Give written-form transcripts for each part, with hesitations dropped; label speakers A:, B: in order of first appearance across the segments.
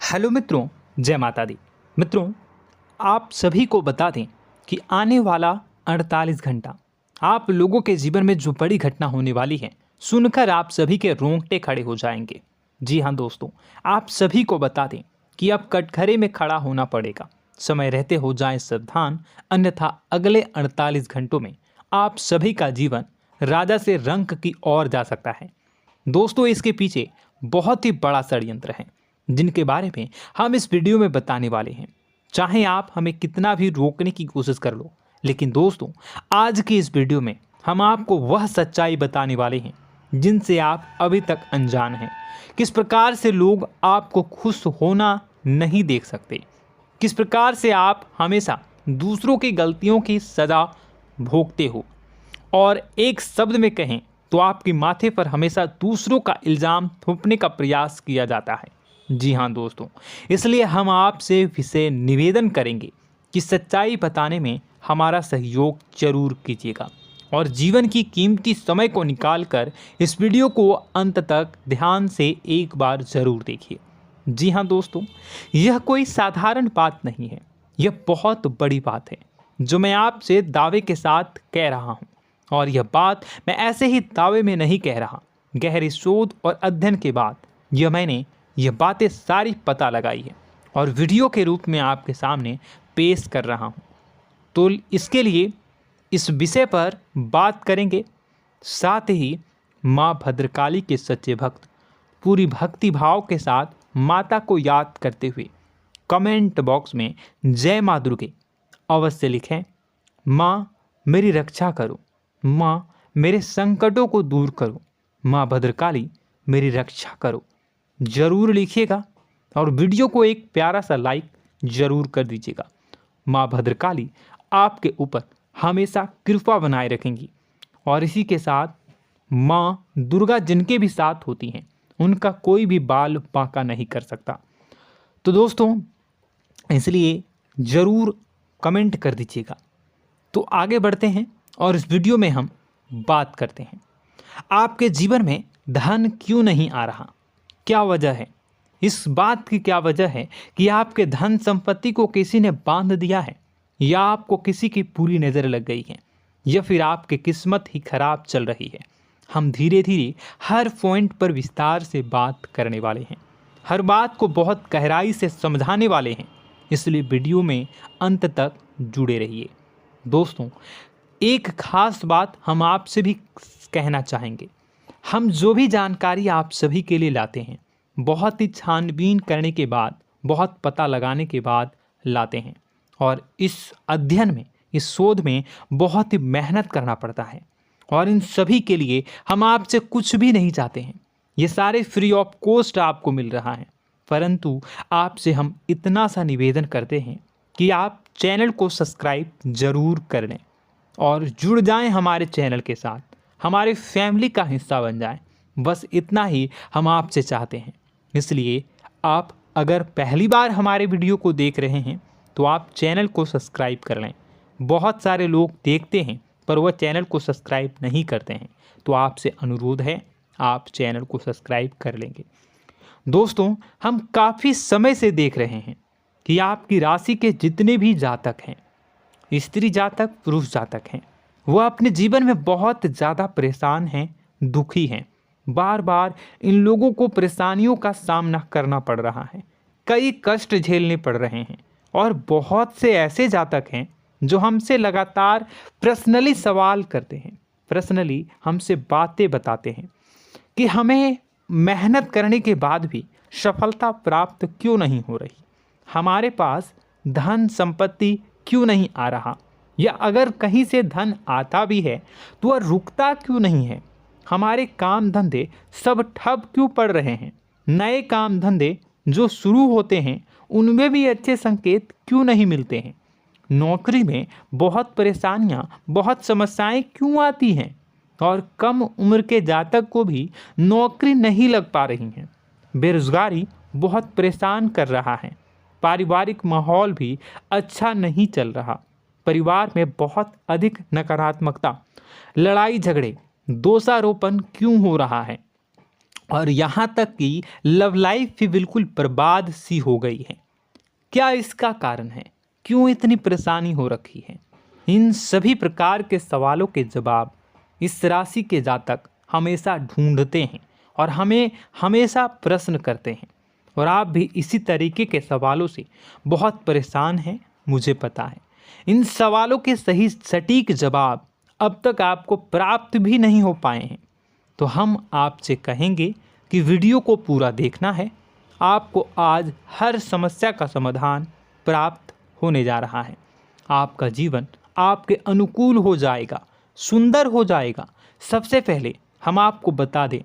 A: Hello मित्रों, जय माता दी। मित्रों, आप सभी को बता दें कि आने वाला 48 घंटा आप लोगों के जीवन में जो बड़ी घटना होने वाली है, सुनकर आप सभी के रोंगटे खड़े हो जाएंगे। जी हाँ दोस्तों, आप सभी को बता दें कि अब कटघरे में खड़ा होना पड़ेगा। समय रहते हो जाएं सावधान, अन्यथा अगले 48 घंटों में आप सभी का जीवन राजा से रंक की ओर जा सकता है। दोस्तों, इसके पीछे बहुत ही बड़ा षड्यंत्र है जिनके बारे में हम इस वीडियो में बताने वाले हैं। चाहे आप हमें कितना भी रोकने की कोशिश कर लो, लेकिन दोस्तों आज की इस वीडियो में हम आपको वह सच्चाई बताने वाले हैं जिनसे आप अभी तक अनजान हैं। किस प्रकार से लोग आपको खुश होना नहीं देख सकते, किस प्रकार से आप हमेशा दूसरों की गलतियों की सज़ा भोगते हो, और एक शब्द में कहें तो आपके माथे पर हमेशा दूसरों का इल्ज़ाम थोपने का प्रयास किया जाता है। जी हाँ दोस्तों, इसलिए हम आपसे विशेष निवेदन करेंगे कि सच्चाई बताने में हमारा सहयोग जरूर कीजिएगा और जीवन की कीमती समय को निकालकर इस वीडियो को अंत तक ध्यान से एक बार ज़रूर देखिए। जी हाँ दोस्तों, यह कोई साधारण बात नहीं है, यह बहुत बड़ी बात है जो मैं आपसे दावे के साथ कह रहा हूँ। और यह बात मैं ऐसे ही दावे में नहीं कह रहा, गहरी शोध और अध्ययन के बाद मैंने यह बातें सारी पता लगाई है और वीडियो के रूप में आपके सामने पेश कर रहा हूँ। तो इसके लिए इस विषय पर बात करेंगे। साथ ही माँ भद्रकाली के सच्चे भक्त पूरी भक्ति भाव के साथ माता को याद करते हुए कमेंट बॉक्स में जय माँ दुर्गे अवश्य लिखें। माँ मेरी रक्षा करो, माँ मेरे संकटों को दूर करो, माँ भद्रकाली मेरी रक्षा करो, ज़रूर लिखिएगा और वीडियो को एक प्यारा सा लाइक ज़रूर कर दीजिएगा। माँ भद्रकाली आपके ऊपर हमेशा कृपा बनाए रखेंगी और इसी के साथ माँ दुर्गा जिनके भी साथ होती हैं उनका कोई भी बाल बांका नहीं कर सकता। तो दोस्तों, इसलिए ज़रूर कमेंट कर दीजिएगा। तो आगे बढ़ते हैं और इस वीडियो में हम बात करते हैं, आपके जीवन में धन क्यों नहीं आ रहा, क्या वजह है। इस बात की क्या वजह है कि आपके धन संपत्ति को किसी ने बांध दिया है, या आपको किसी की पूरी नज़र लग गई है, या फिर आपकी किस्मत ही खराब चल रही है। हम धीरे धीरे हर पॉइंट पर विस्तार से बात करने वाले हैं, हर बात को बहुत गहराई से समझाने वाले हैं, इसलिए वीडियो में अंत तक जुड़े रहिए। दोस्तों, एक खास बात हम आपसे भी कहना चाहेंगे, हम जो भी जानकारी आप सभी के लिए लाते हैं बहुत ही छानबीन करने के बाद, बहुत पता लगाने के बाद लाते हैं, और इस अध्ययन में, इस शोध में बहुत ही मेहनत करना पड़ता है। और इन सभी के लिए हम आपसे कुछ भी नहीं चाहते हैं, ये सारे फ्री ऑफ कॉस्ट आपको मिल रहा है। परंतु आपसे हम इतना सा निवेदन करते हैं कि आप चैनल को सब्सक्राइब ज़रूर कर लें और जुड़ जाएं हमारे चैनल के साथ, हमारे फैमिली का हिस्सा बन जाएं। बस इतना ही हम आपसे चाहते हैं। इसलिए आप अगर पहली बार हमारे वीडियो को देख रहे हैं तो आप चैनल को सब्सक्राइब कर लें। बहुत सारे लोग देखते हैं पर वह चैनल को सब्सक्राइब नहीं करते हैं, तो आपसे अनुरोध है आप चैनल को सब्सक्राइब कर लेंगे। दोस्तों, हम काफ़ी समय से देख रहे हैं कि आपकी राशि के जितने भी जातक हैं, स्त्री जातक पुरुष जातक हैं, वह अपने जीवन में बहुत ज़्यादा परेशान हैं, दुखी हैं। बार बार इन लोगों को परेशानियों का सामना करना पड़ रहा है, कई कष्ट झेलने पड़ रहे हैं। और बहुत से ऐसे जातक हैं जो हमसे लगातार पर्सनली सवाल करते हैं, पर्सनली हमसे बातें बताते हैं कि हमें मेहनत करने के बाद भी सफलता प्राप्त क्यों नहीं हो रही, हमारे पास धन संपत्ति क्यों नहीं आ रहा, या अगर कहीं से धन आता भी है तो वह रुकता क्यों नहीं है, हमारे काम धंधे सब ठप क्यों पड़ रहे हैं, नए काम धंधे जो शुरू होते हैं उनमें भी अच्छे संकेत क्यों नहीं मिलते हैं, नौकरी में बहुत परेशानियां, बहुत समस्याएं क्यों आती हैं, और कम उम्र के जातक को भी नौकरी नहीं लग पा रही हैं, बेरोजगारी बहुत परेशान कर रहा है, पारिवारिक माहौल भी अच्छा नहीं चल रहा, परिवार में बहुत अधिक नकारात्मकता, लड़ाई झगड़े, दोषारोपण क्यों हो रहा है, और यहाँ तक कि लव लाइफ भी बिल्कुल बर्बाद सी हो गई है। क्या इसका कारण है? क्यों इतनी परेशानी हो रखी है? इन सभी प्रकार के सवालों के जवाब इस राशि के जातक हमेशा ढूंढते हैं और हमें हमेशा प्रश्न करते हैं। और आप भी इसी तरीके के सवालों से बहुत परेशान हैं, मुझे पता है। इन सवालों के सही सटीक जवाब अब तक आपको प्राप्त भी नहीं हो पाए हैं। तो हम आपसे कहेंगे कि वीडियो को पूरा देखना है। आपको आज हर समस्या का समाधान प्राप्त होने जा रहा है। आपका जीवन आपके अनुकूल हो जाएगा, सुंदर हो जाएगा। सबसे पहले हम आपको बता दें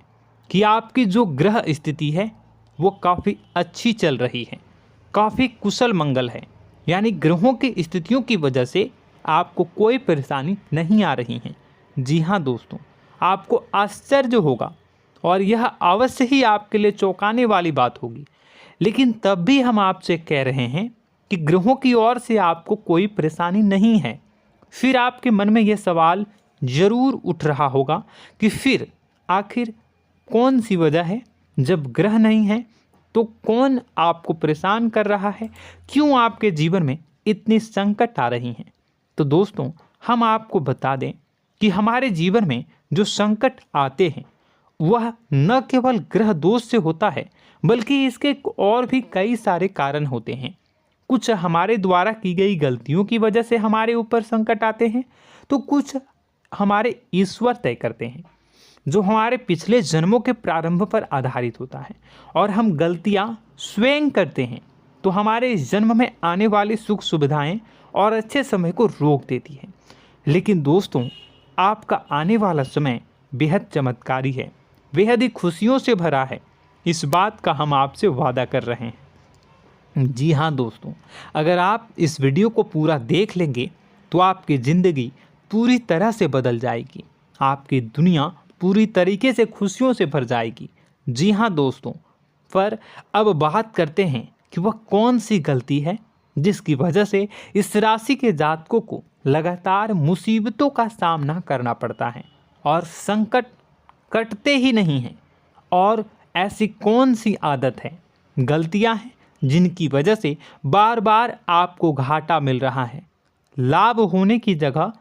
A: कि आपकी जो ग्रह स्थिति है वो काफ़ी अच्छी चल रही है, काफ़ी कुशल मंगल है। यानी ग्रहों की स्थितियों की वजह से आपको कोई परेशानी नहीं आ रही है। जी हाँ दोस्तों, आपको आश्चर्य होगा और यह अवश्य ही आपके लिए चौंकाने वाली बात होगी। लेकिन तब भी हम आपसे कह रहे हैं कि ग्रहों की ओर से आपको कोई परेशानी नहीं है। फिर आपके मन में यह सवाल जरूर उठ रहा होगा कि फिर आखिर कौन सी वजह है? जब ग्रह नहीं है तो कौन आपको परेशान कर रहा है? क्यों आपके जीवन में इतनी संकट आ रही हैं? तो दोस्तों, हम आपको बता दें कि हमारे जीवन में जो संकट आते हैं वह न केवल ग्रह दोष से होता है, बल्कि इसके और भी कई सारे कारण होते हैं। कुछ हमारे द्वारा की गई गलतियों की वजह से हमारे ऊपर संकट आते हैं, तो कुछ हमारे ईश्वर तय करते हैं, जो हमारे पिछले जन्मों के प्रारंभ पर आधारित होता है। और हम गलतियां स्वयं करते हैं तो हमारे इस जन्म में आने वाली सुख सुविधाएं और अच्छे समय को रोक देती है। लेकिन दोस्तों, आपका आने वाला समय बेहद चमत्कारी है, बेहद ही खुशियों से भरा है। इस बात का हम आपसे वादा कर रहे हैं। जी हाँ दोस्तों, अगर आप इस वीडियो को पूरा देख लेंगे तो आपकी ज़िंदगी पूरी तरह से बदल जाएगी, आपकी दुनिया पूरी तरीके से खुशियों से भर जाएगी। जी हाँ दोस्तों, पर अब बात करते हैं कि वह कौन सी गलती है जिसकी वजह से इस राशि के जातकों को लगातार मुसीबतों का सामना करना पड़ता है और संकट कटते ही नहीं हैं। और ऐसी कौन सी आदत है, गलतियां हैं जिनकी वजह से बार बार आपको घाटा मिल रहा है, लाभ होने की जगह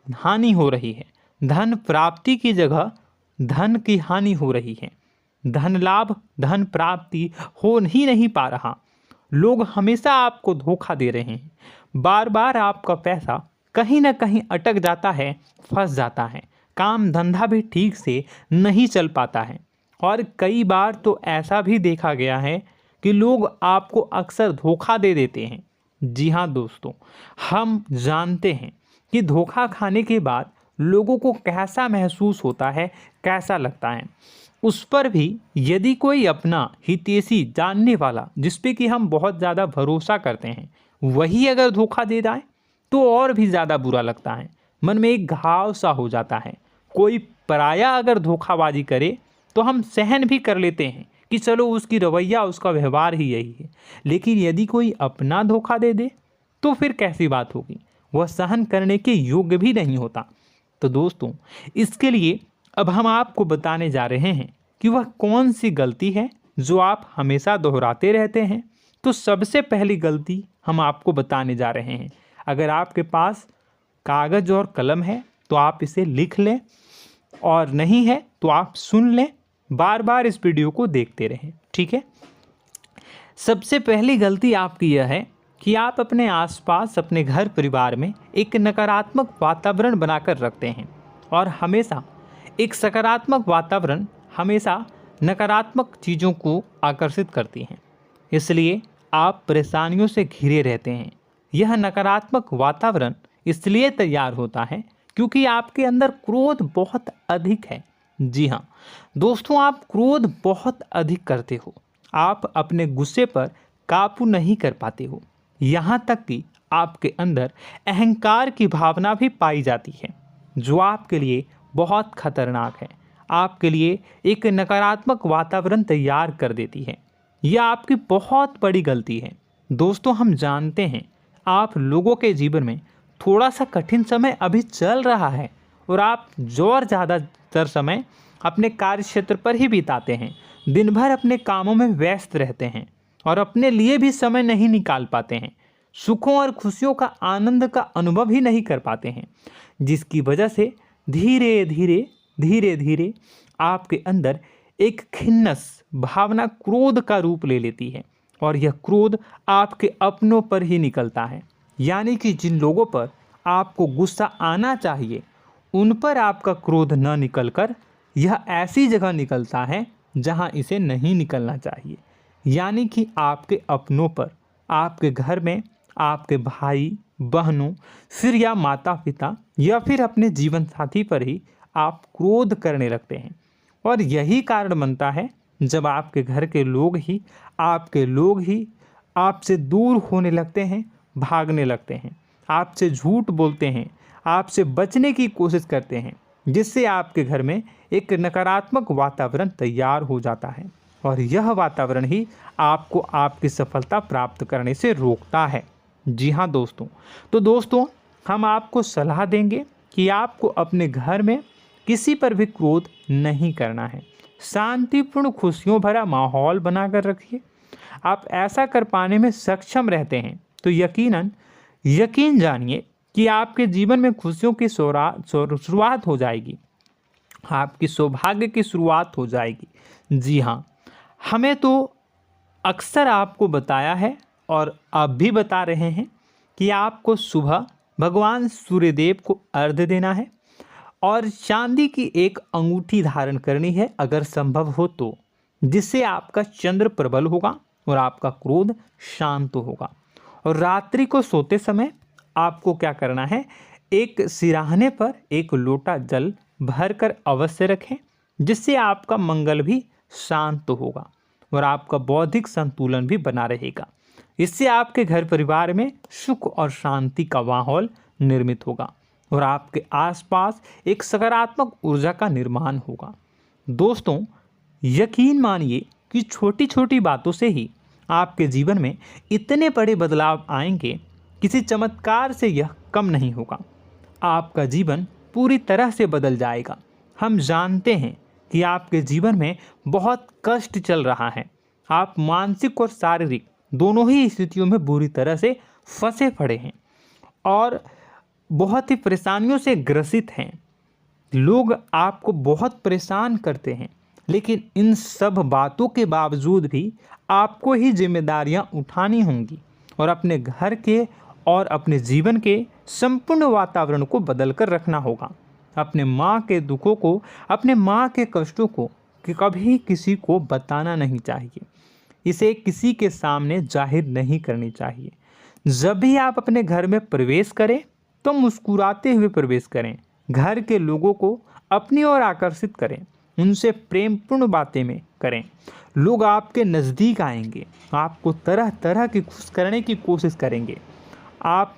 A: हानि हो रही है, धन प्राप्ति की जगह धन की हानि हो रही है, धन लाभ धन प्राप्ति हो ही नहीं पा रहा, लोग हमेशा आपको धोखा दे रहे हैं, बार बार आपका पैसा कहीं ना कहीं अटक जाता है, फंस जाता है, काम धंधा भी ठीक से नहीं चल पाता है। और कई बार तो ऐसा भी देखा गया है कि लोग आपको अक्सर धोखा दे देते हैं। जी हाँ दोस्तों, हम जानते हैं कि धोखा खाने के बाद लोगों को कैसा महसूस होता है, कैसा लगता है। उस पर भी यदि कोई अपना हितैषी जानने वाला, जिस पे कि हम बहुत ज़्यादा भरोसा करते हैं, वही अगर धोखा दे जाए तो और भी ज़्यादा बुरा लगता है, मन में एक घाव सा हो जाता है। कोई पराया अगर धोखाबाजी करे तो हम सहन भी कर लेते हैं कि चलो उसकी रवैया, उसका व्यवहार ही यही है। लेकिन यदि कोई अपना धोखा दे दे तो फिर कैसी बात होगी, वह सहन करने के योग्य भी नहीं होता। तो दोस्तों, इसके लिए अब हम आपको बताने जा रहे हैं कि वह कौन सी गलती है जो आप हमेशा दोहराते रहते हैं। तो सबसे पहली गलती हम आपको बताने जा रहे हैं। अगर आपके पास कागज़ और कलम है तो आप इसे लिख लें, और नहीं है तो आप सुन लें, बार बार इस वीडियो को देखते रहें, ठीक है। सबसे पहली गलती आपकी यह है कि आप अपने आसपास, अपने घर परिवार में एक नकारात्मक वातावरण बनाकर रखते हैं। और हमेशा एक सकारात्मक वातावरण हमेशा नकारात्मक चीज़ों को आकर्षित करती हैं, इसलिए आप परेशानियों से घिरे रहते हैं। यह नकारात्मक वातावरण इसलिए तैयार होता है क्योंकि आपके अंदर क्रोध बहुत अधिक है। जी हाँ दोस्तों, आप क्रोध बहुत अधिक करते हो, आप अपने गुस्से पर काबू नहीं कर पाते हो, यहाँ तक कि आपके अंदर अहंकार की भावना भी पाई जाती है, जो आपके लिए बहुत खतरनाक है, आपके लिए एक नकारात्मक वातावरण तैयार कर देती है। यह आपकी बहुत बड़ी गलती है। दोस्तों, हम जानते हैं आप लोगों के जीवन में थोड़ा सा कठिन समय अभी चल रहा है और आप और ज़्यादा अधिकतर समय अपने कार्य क्षेत्र पर ही बिताते हैं, दिन भर अपने कामों में व्यस्त रहते हैं और अपने लिए भी समय नहीं निकाल पाते हैं, सुखों और खुशियों का आनंद का अनुभव ही नहीं कर पाते हैं, जिसकी वजह से धीरे धीरे आपके अंदर एक खिन्नस भावना क्रोध का रूप ले लेती है और यह क्रोध आपके अपनों पर ही निकलता है। यानी कि जिन लोगों पर आपको गुस्सा आना चाहिए उन पर आपका क्रोध न निकलकर यह ऐसी जगह निकलता है जहां इसे नहीं निकलना चाहिए। यानी कि आपके अपनों पर, आपके घर में आपके भाई बहनों, फिर या माता पिता या फिर अपने जीवन साथी पर ही आप क्रोध करने लगते हैं। और यही कारण बनता है जब आपके घर के लोग ही आपसे दूर होने लगते हैं, भागने लगते हैं, आपसे झूठ बोलते हैं, आपसे बचने की कोशिश करते हैं, जिससे आपके घर में एक नकारात्मक वातावरण तैयार हो जाता है और यह वातावरण ही आपको आपकी सफलता प्राप्त करने से रोकता है। जी हाँ दोस्तों, तो दोस्तों हम आपको सलाह देंगे कि आपको अपने घर में किसी पर भी क्रोध नहीं करना है। शांतिपूर्ण खुशियों भरा माहौल बनाकर रखिए। आप ऐसा कर पाने में सक्षम रहते हैं तो यकीन जानिए कि आपके जीवन में खुशियों की शुरुआत हो जाएगी, आपकी सौभाग्य की शुरुआत हो जाएगी। जी हाँ, हमें तो अक्सर आपको बताया है और अब भी बता रहे हैं कि आपको सुबह भगवान सूर्यदेव को अर्घ्य देना है और चांदी की एक अंगूठी धारण करनी है अगर संभव हो तो, जिससे आपका चंद्र प्रबल होगा और आपका क्रोध शांत होगा। और रात्रि को सोते समय आपको क्या करना है, एक सिराहने पर एक लोटा जल भरकर अवश्य रखें, जिससे आपका मंगल भी शांत होगा और आपका बौद्धिक संतुलन भी बना रहेगा। इससे आपके घर परिवार में सुख और शांति का माहौल निर्मित होगा और आपके आसपास एक सकारात्मक ऊर्जा का निर्माण होगा। दोस्तों यकीन मानिए कि छोटी छोटी बातों से ही आपके जीवन में इतने बड़े बदलाव आएंगे, किसी चमत्कार से यह कम नहीं होगा। आपका जीवन पूरी तरह से बदल जाएगा। हम जानते हैं कि आपके जीवन में बहुत कष्ट चल रहा है, आप मानसिक और शारीरिक दोनों ही स्थितियों में बुरी तरह से फंसे पड़े हैं और बहुत ही परेशानियों से ग्रसित हैं। लोग आपको बहुत परेशान करते हैं, लेकिन इन सब बातों के बावजूद भी आपको ही जिम्मेदारियां उठानी होंगी और अपने घर के और अपने जीवन के संपूर्ण वातावरण को बदल कर रखना होगा। अपने माँ के दुखों को, अपने माँ के कष्टों को कभी किसी को बताना नहीं चाहिए, इसे किसी के सामने जाहिर नहीं करनी चाहिए। जब भी आप अपने घर में प्रवेश करें तो मुस्कुराते हुए प्रवेश करें, घर के लोगों को अपनी ओर आकर्षित करें, उनसे प्रेमपूर्ण बातें में करें। लोग आपके नज़दीक आएंगे, आपको तरह तरह की खुश करने की कोशिश करेंगे। आप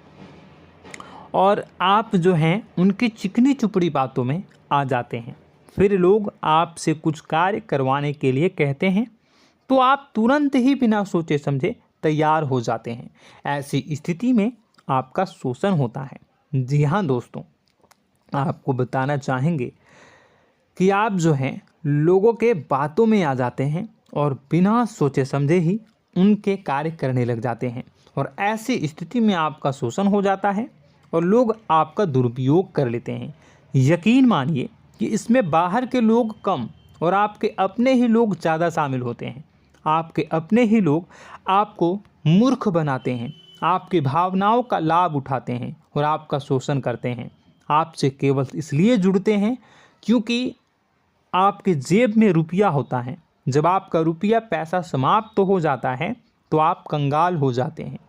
A: जो हैं उनकी चिकनी चुपड़ी बातों में आ जाते हैं। फिर लोग आपसे कुछ कार्य करवाने के लिए कहते हैं तो आप तुरंत ही बिना सोचे समझे तैयार हो जाते हैं। ऐसी स्थिति में आपका शोषण होता है। जी हाँ दोस्तों, आपको बताना चाहेंगे कि आप जो हैं लोगों के बातों में आ जाते हैं और बिना सोचे समझे ही उनके कार्य करने लग जाते हैं और ऐसी स्थिति में आपका शोषण हो जाता है और लोग आपका दुरुपयोग कर लेते हैं। यकीन मानिए कि इसमें बाहर के लोग कम और आपके अपने ही लोग ज़्यादा शामिल होते हैं। आपके अपने ही लोग आपको मूर्ख बनाते हैं, आपकी भावनाओं का लाभ उठाते हैं और आपका शोषण करते हैं। आपसे केवल इसलिए जुड़ते हैं क्योंकि आपके जेब में रुपया होता है। जब आपका रुपया पैसा समाप्त हो जाता है तो आप कंगाल हो जाते हैं,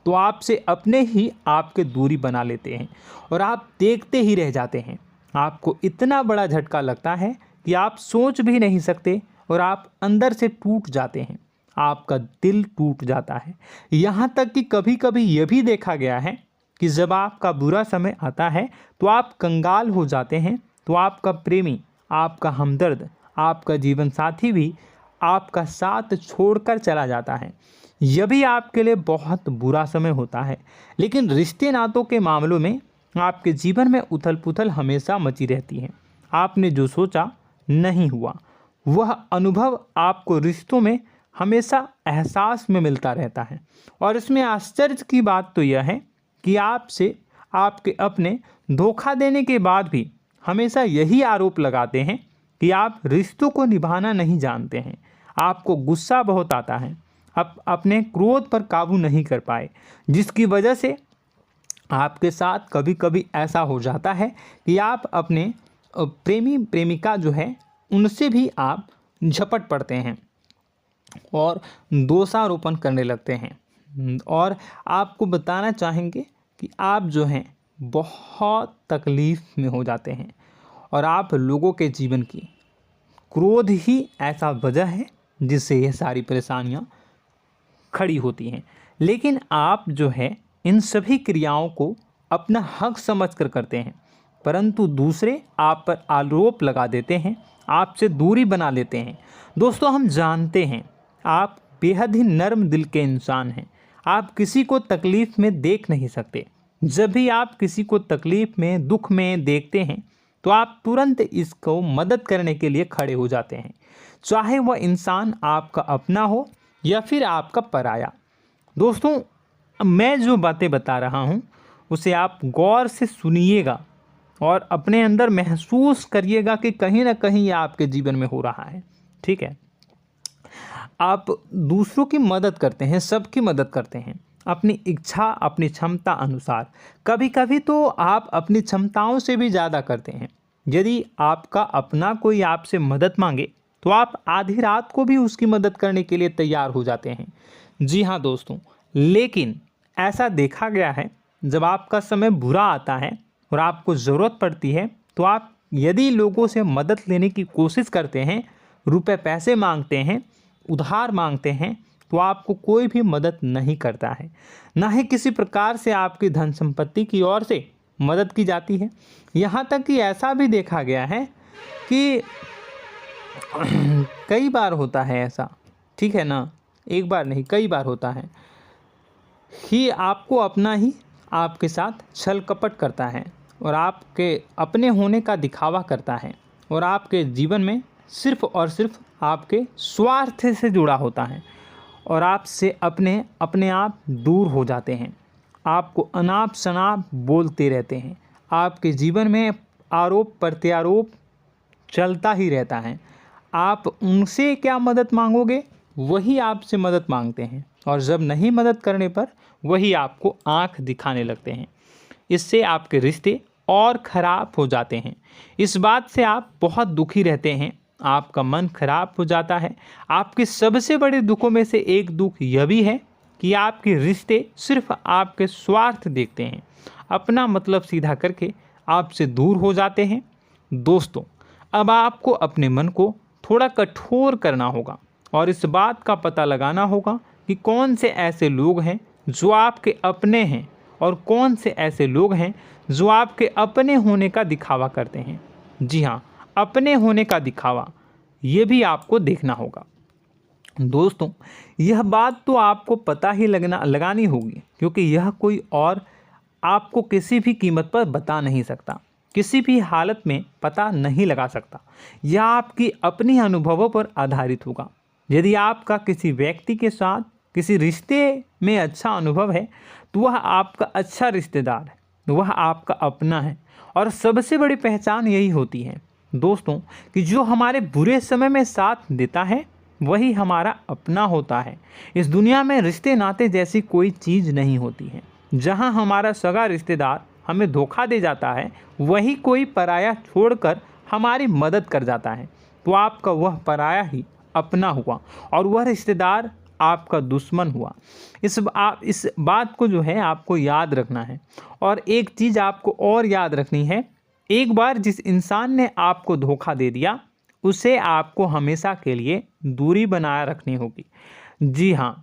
A: तो आपसे अपने ही आपके दूरी बना लेते हैं और आप देखते ही रह जाते हैं। आपको इतना बड़ा झटका लगता है कि आप सोच भी नहीं सकते और आप अंदर से टूट जाते हैं, आपका दिल टूट जाता है। यहाँ तक कि कभी कभी यह भी देखा गया है कि जब आपका बुरा समय आता है तो आप कंगाल हो जाते हैं, तो आपका प्रेमी, आपका हमदर्द, आपका जीवन साथी भी आपका साथ छोड़कर चला जाता है। यह भी आपके लिए बहुत बुरा समय होता है। लेकिन रिश्ते नातों के मामलों में आपके जीवन में उथल पुथल हमेशा मची रहती है। आपने जो सोचा नहीं हुआ। वह अनुभव आपको रिश्तों में हमेशा एहसास में मिलता रहता है। और इसमें आश्चर्य की बात तो यह है कि आपसे आपके अपने धोखा देने के बाद भी हमेशा यही आरोप लगाते हैं कि आप रिश्तों को निभाना नहीं जानते हैं। आपको गुस्सा बहुत आता है, अपने क्रोध पर काबू नहीं कर पाए, जिसकी वजह से आपके साथ कभी कभी ऐसा हो जाता है कि आप अपने प्रेमी प्रेमिका जो है उनसे भी आप झपट पड़ते हैं और दोषारोपण करने लगते हैं। और आपको बताना चाहेंगे कि आप जो हैं बहुत तकलीफ़ में हो जाते हैं और आप लोगों के जीवन की क्रोध ही ऐसा वजह है जिससे ये सारी परेशानियां खड़ी होती हैं। लेकिन आप जो है इन सभी क्रियाओं को अपना हक समझकर करते हैं, परंतु दूसरे आप पर आरोप लगा देते हैं, आपसे दूरी बना लेते हैं। दोस्तों, हम जानते हैं आप बेहद ही नर्म दिल के इंसान हैं। आप किसी को तकलीफ़ में देख नहीं सकते। जब भी आप किसी को तकलीफ़ में, दुख में देखते हैं तो आप तुरंत इसको मदद करने के लिए खड़े हो जाते हैं, चाहे वह इंसान आपका अपना हो या फिर आपका पराया। दोस्तों, मैं जो बातें बता रहा हूँ उसे आप गौर से सुनिएगा और अपने अंदर महसूस करिएगा कि कहीं ना कहीं ये आपके जीवन में हो रहा है। ठीक है, आप दूसरों की मदद करते हैं, सबकी मदद करते हैं अपनी इच्छा, अपनी क्षमता अनुसार। कभी कभी तो आप अपनी क्षमताओं से भी ज़्यादा करते हैं। यदि आपका अपना कोई आपसे मदद मांगे तो आप आधी रात को भी उसकी मदद करने के लिए तैयार हो जाते हैं। जी हाँ दोस्तों, लेकिन ऐसा देखा गया है जब आपका समय बुरा आता है और आपको ज़रूरत पड़ती है तो आप यदि लोगों से मदद लेने की कोशिश करते हैं, रुपए पैसे मांगते हैं, उधार मांगते हैं, तो आपको कोई भी मदद नहीं करता है। ना ही किसी प्रकार से आपकी धन संपत्ति की ओर से मदद की जाती है। यहाँ तक कि ऐसा भी देखा गया है कि कई बार होता है ऐसा, ठीक है ना, एक बार नहीं कई बार होता है कि आपको अपना ही आपके साथ छल कपट करता है और आपके अपने होने का दिखावा करता है और आपके जीवन में सिर्फ और सिर्फ आपके स्वार्थ से जुड़ा होता है और आपसे अपने आप दूर हो जाते हैं। आपको अनाप शनाप बोलते रहते हैं। आपके जीवन में आरोप प्रत्यारोप चलता ही रहता है। आप उनसे क्या मदद मांगोगे, वही आपसे मदद मांगते हैं और जब नहीं मदद करने पर वही आपको आंख दिखाने लगते हैं। इससे आपके रिश्ते और ख़राब हो जाते हैं। इस बात से आप बहुत दुखी रहते हैं, आपका मन खराब हो जाता है। आपके सबसे बड़े दुखों में से एक दुख यह भी है कि आपके रिश्ते सिर्फ आपके स्वार्थ देखते हैं, अपना मतलब सीधा करके आपसे दूर हो जाते हैं। दोस्तों, अब आपको अपने मन को थोड़ा कठोर करना होगा और इस बात का पता लगाना होगा कि कौन से ऐसे लोग हैं जो आपके अपने हैं और कौन से ऐसे लोग हैं जो आपके अपने होने का दिखावा करते हैं। जी हाँ, अपने होने का दिखावा, ये भी आपको देखना होगा। दोस्तों, यह बात तो आपको पता ही लगानी होगी, क्योंकि यह कोई और आपको किसी भी कीमत पर बता नहीं सकता, किसी भी हालत में पता नहीं लगा सकता। यह आपकी अपनी अनुभवों पर आधारित होगा। यदि आपका किसी व्यक्ति के साथ किसी रिश्ते में अच्छा अनुभव है तो वह आपका अच्छा रिश्तेदार है, वह आपका अपना है। और सबसे बड़ी पहचान यही होती है दोस्तों कि जो हमारे बुरे समय में साथ देता है वही हमारा अपना होता है। इस दुनिया में रिश्ते नाते जैसी कोई चीज़ नहीं होती है। जहां हमारा सगा रिश्तेदार हमें धोखा दे जाता है, वही कोई पराया छोड़कर हमारी मदद कर जाता है, तो आपका वह पराया ही अपना हुआ और वह रिश्तेदार आपका दुश्मन हुआ। इस बात को जो है आपको याद रखना है। और एक चीज़ आपको और याद रखनी है, एक बार जिस इंसान ने आपको धोखा दे दिया उसे आपको हमेशा के लिए दूरी बनाए रखनी होगी। जी हाँ,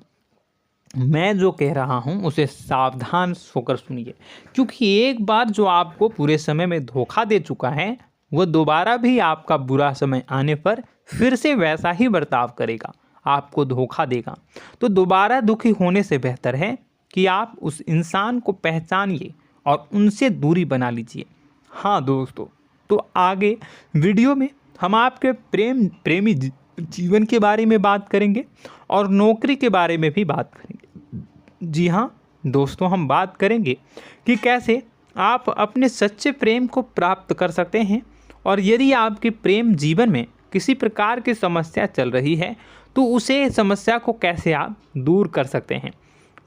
A: मैं जो कह रहा हूँ उसे सावधान होकर सुनिए, क्योंकि एक बार जो आपको पूरे समय में धोखा दे चुका है वह दोबारा भी आपका बुरा समय आने पर फिर से वैसा ही बर्ताव करेगा, आपको धोखा देगा। तो दोबारा दुखी होने से बेहतर है कि आप उस इंसान को पहचानिए और उनसे दूरी बना लीजिए। हाँ दोस्तों, तो आगे वीडियो में हम आपके प्रेमी जीवन के बारे में बात करेंगे और नौकरी के बारे में भी बात करेंगे। जी हाँ दोस्तों, हम बात करेंगे कि कैसे आप अपने सच्चे प्रेम को प्राप्त कर सकते हैं, और यदि आपके प्रेम जीवन में किसी प्रकार की समस्या चल रही है तो उसे समस्या को कैसे आप दूर कर सकते हैं।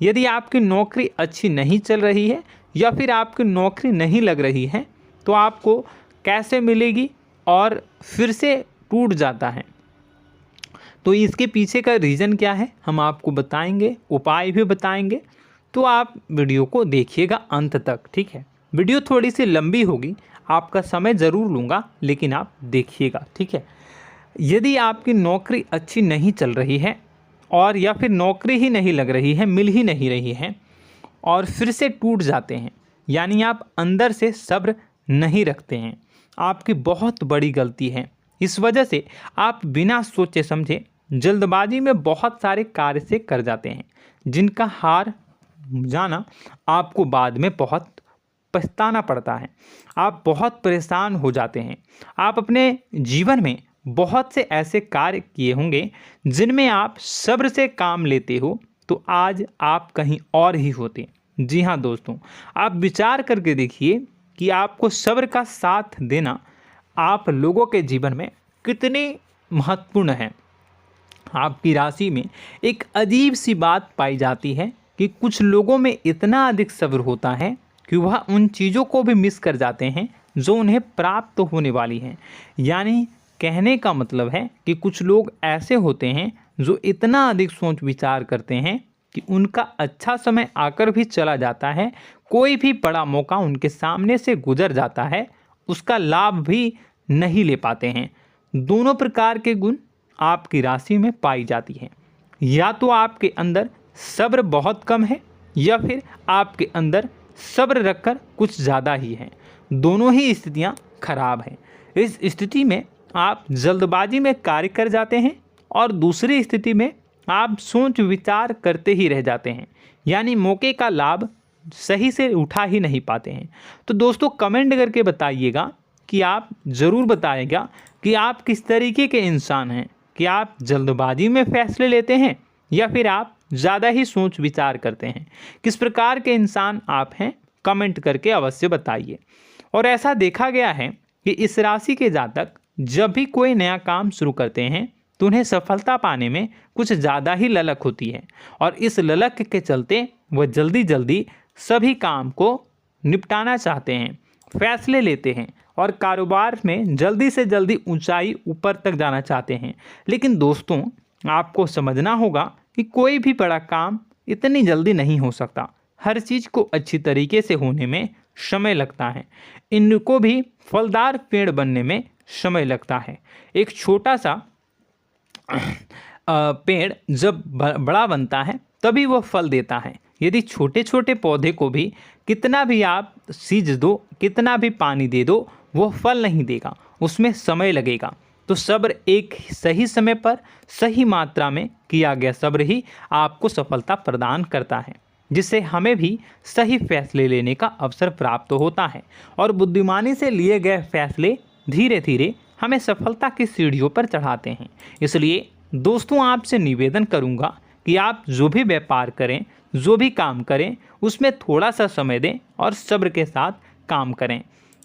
A: यदि आपकी नौकरी अच्छी नहीं चल रही है या फिर आपकी नौकरी नहीं लग रही है तो आपको कैसे मिलेगी और फिर से टूट जाता है, तो इसके पीछे का रीज़न क्या है हम आपको बताएंगे, उपाय भी बताएंगे। तो आप वीडियो को देखिएगा अंत तक, ठीक है। वीडियो थोड़ी सी लंबी होगी, आपका समय ज़रूर लूँगा, लेकिन आप देखिएगा, ठीक है। यदि आपकी नौकरी अच्छी नहीं चल रही है और या फिर नौकरी ही नहीं लग रही है, मिल ही नहीं रही है और फिर से टूट जाते हैं, यानी आप अंदर से सब्र नहीं रखते हैं, आपकी बहुत बड़ी गलती है। इस वजह से आप बिना सोचे समझे जल्दबाजी में बहुत सारे कार्य से कर जाते हैं, जिनका हार जाना आपको बाद में बहुत पछताना पड़ता है। आप बहुत परेशान हो जाते हैं। आप अपने जीवन में बहुत से ऐसे कार्य किए होंगे जिनमें आप सब्र से काम लेते हो, तो आज आप कहीं और ही होते। जी हाँ दोस्तों, आप विचार करके देखिए कि आपको सब्र का साथ देना आप लोगों के जीवन में कितनी महत्वपूर्ण है। आपकी राशि में एक अजीब सी बात पाई जाती है कि कुछ लोगों में इतना अधिक सब्र होता है कि वह उन चीज़ों को भी मिस कर जाते हैं जो उन्हें प्राप्त होने वाली हैं। यानी कहने का मतलब है कि कुछ लोग ऐसे होते हैं जो इतना अधिक सोच विचार करते हैं कि उनका अच्छा समय आकर भी चला जाता है, कोई भी बड़ा मौका उनके सामने से गुजर जाता है, उसका लाभ भी नहीं ले पाते हैं। दोनों प्रकार के गुण आपकी राशि में पाई जाती हैं। या तो आपके अंदर सब्र बहुत कम है या फिर आपके अंदर सब्र रखकर कुछ ज़्यादा ही है। दोनों ही स्थितियाँ खराब हैं। इस स्थिति में आप जल्दबाजी में कार्य कर जाते हैं और दूसरी स्थिति में आप सोच विचार करते ही रह जाते हैं, यानी मौके का लाभ सही से उठा ही नहीं पाते हैं। तो दोस्तों कमेंट करके बताइएगा कि आप ज़रूर बताइएगा कि आप किस तरीके के इंसान हैं, कि आप जल्दबाजी में फैसले लेते हैं या फिर आप ज़्यादा ही सोच विचार करते हैं। किस प्रकार के इंसान आप हैं, कमेंट करके अवश्य बताइए। और ऐसा देखा गया है कि इस राशि के जातक जब भी कोई नया काम शुरू करते हैं तो उन्हें सफलता पाने में कुछ ज़्यादा ही ललक होती है, और इस ललक के चलते वह जल्दी जल्दी सभी काम को निपटाना चाहते हैं, फैसले लेते हैं और कारोबार में जल्दी से जल्दी ऊंचाई ऊपर तक जाना चाहते हैं। लेकिन दोस्तों आपको समझना होगा कि कोई भी बड़ा काम इतनी जल्दी नहीं हो सकता। हर चीज़ को अच्छी तरीके से होने में समय लगता है। इनको भी फलदार पेड़ बनने में समय लगता है। एक छोटा सा पेड़ जब बड़ा बनता है तभी वह फल देता है। यदि छोटे छोटे पौधे को भी कितना भी आप सींच दो, कितना भी पानी दे दो, वो फल नहीं देगा, उसमें समय लगेगा। तो सब्र एक सही समय पर सही मात्रा में किया गया सब्र ही आपको सफलता प्रदान करता है, जिससे हमें भी सही फैसले लेने का अवसर प्राप्त होता है। और बुद्धिमानी से लिए गए फैसले धीरे धीरे हमें सफलता की सीढ़ियों पर चढ़ाते हैं। इसलिए दोस्तों आपसे निवेदन करूंगा कि आप जो भी व्यापार करें, जो भी काम करें, उसमें थोड़ा सा समय दें और सब्र के साथ काम करें।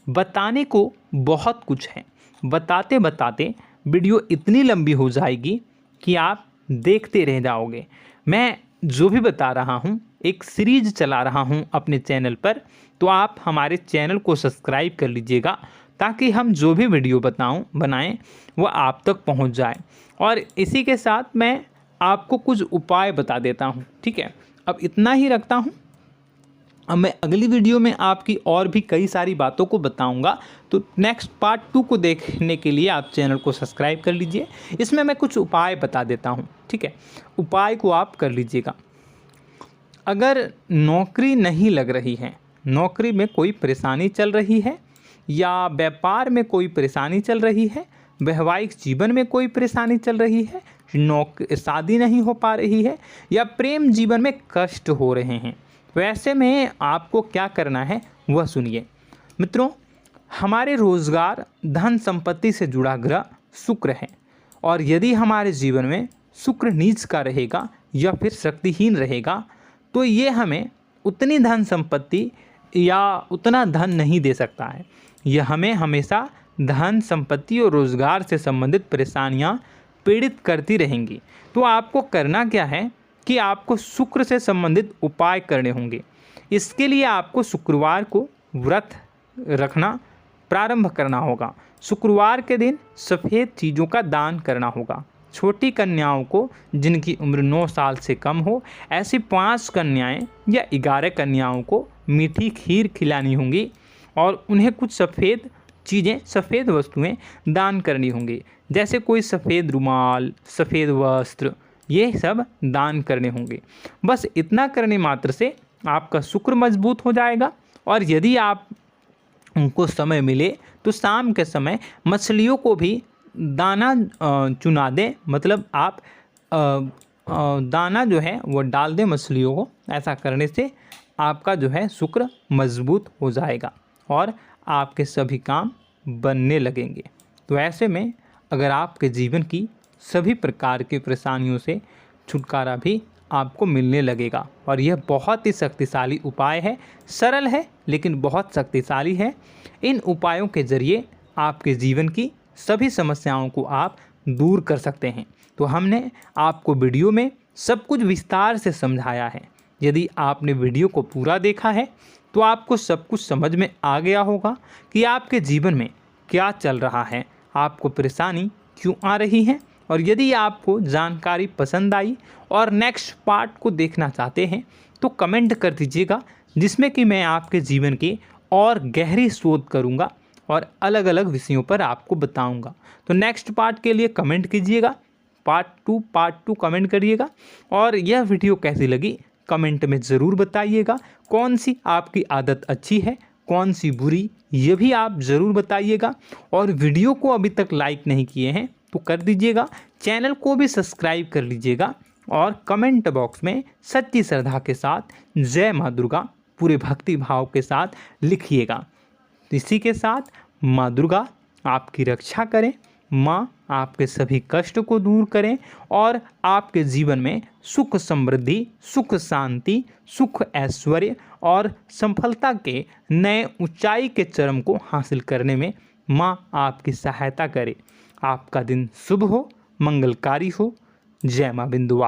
A: बताने को बहुत कुछ है, बताते बताते वीडियो इतनी लंबी हो जाएगी कि आप देखते रह जाओगे। मैं जो भी बता रहा हूँ एक सीरीज चला रहा हूँ अपने चैनल पर, तो आप हमारे चैनल को सब्सक्राइब कर लीजिएगा ताकि हम जो भी वीडियो बनाएं वो आप तक पहुँच जाए। और इसी के साथ मैं आपको कुछ उपाय बता देता हूँ, ठीक है। अब इतना ही रखता हूँ। अब मैं अगली वीडियो में आपकी और भी कई सारी बातों को बताऊंगा। तो नेक्स्ट पार्ट 2 को देखने के लिए आप चैनल को सब्सक्राइब कर लीजिए। इसमें मैं कुछ उपाय बता देता हूं, ठीक है। उपाय को आप कर लीजिएगा। अगर नौकरी नहीं लग रही है, नौकरी में कोई परेशानी चल रही है, या व्यापार में कोई परेशानी चल रही है, वैवाहिक जीवन में कोई परेशानी चल रही है, शादी नहीं हो पा रही है, या प्रेम जीवन में कष्ट हो रहे हैं, वैसे में आपको क्या करना है वह सुनिए। मित्रों, हमारे रोजगार धन संपत्ति से जुड़ा ग्रह शुक्र है, और यदि हमारे जीवन में शुक्र नीच का रहेगा या फिर शक्तिहीन रहेगा तो ये हमें उतनी धन संपत्ति या उतना धन नहीं दे सकता है। यह हमें हमेशा धन संपत्ति और रोजगार से संबंधित परेशानियां पीड़ित करती रहेंगी। तो आपको करना क्या है कि आपको शुक्र से संबंधित उपाय करने होंगे। इसके लिए आपको शुक्रवार को व्रत रखना प्रारंभ करना होगा। शुक्रवार के दिन सफ़ेद चीज़ों का दान करना होगा। छोटी कन्याओं को जिनकी उम्र 9 साल से कम हो, ऐसी 5 कन्याएं या 11 कन्याओं को मीठी खीर खिलानी होंगी और उन्हें कुछ सफ़ेद चीज़ें, सफ़ेद वस्तुएं दान करनी होंगी, जैसे कोई सफ़ेद रुमाल, सफ़ेद वस्त्र, ये सब दान करने होंगे। बस इतना करने मात्र से आपका शुक्र मजबूत हो जाएगा। और यदि आप उनको समय मिले तो शाम के समय मछलियों को भी दाना चुना दें, मतलब आप दाना जो है वो डाल दें मछलियों को। ऐसा करने से आपका जो है शुक्र मजबूत हो जाएगा और आपके सभी काम बनने लगेंगे। तो ऐसे में अगर आपके जीवन की सभी प्रकार की परेशानियों से छुटकारा भी आपको मिलने लगेगा। और यह बहुत ही शक्तिशाली उपाय है, सरल है लेकिन बहुत शक्तिशाली है। इन उपायों के ज़रिए आपके जीवन की सभी समस्याओं को आप दूर कर सकते हैं। तो हमने आपको वीडियो में सब कुछ विस्तार से समझाया है। यदि आपने वीडियो को पूरा देखा है तो आपको सब कुछ समझ में आ गया होगा कि आपके जीवन में क्या चल रहा है, आपको परेशानी क्यों आ रही है। और यदि आपको जानकारी पसंद आई और नेक्स्ट पार्ट को देखना चाहते हैं तो कमेंट कर दीजिएगा, जिसमें कि मैं आपके जीवन की और गहरी शोध करूंगा और अलग अलग विषयों पर आपको बताऊंगा। तो नेक्स्ट पार्ट के लिए कमेंट कीजिएगा, पार्ट टू कमेंट करिएगा। और यह वीडियो कैसी लगी कमेंट में ज़रूर बताइएगा। कौन सी आपकी आदत अच्छी है, कौन सी बुरी, ये भी आप ज़रूर बताइएगा। और वीडियो को अभी तक लाइक नहीं किए हैं तो कर दीजिएगा, चैनल को भी सब्सक्राइब कर लीजिएगा और कमेंट बॉक्स में सच्ची श्रद्धा के साथ जय माँ दुर्गा पूरे भक्ति भाव के साथ लिखिएगा। इसी के साथ माँ दुर्गा आपकी रक्षा करें, माँ आपके सभी कष्ट को दूर करें और आपके जीवन में सुख समृद्धि, सुख शांति, सुख ऐश्वर्य और सफलता के नए ऊंचाई के चरम को हासिल करने में माँ आपकी सहायता करे। आपका दिन शुभ हो, मंगलकारी हो। जय माँ बिंदु।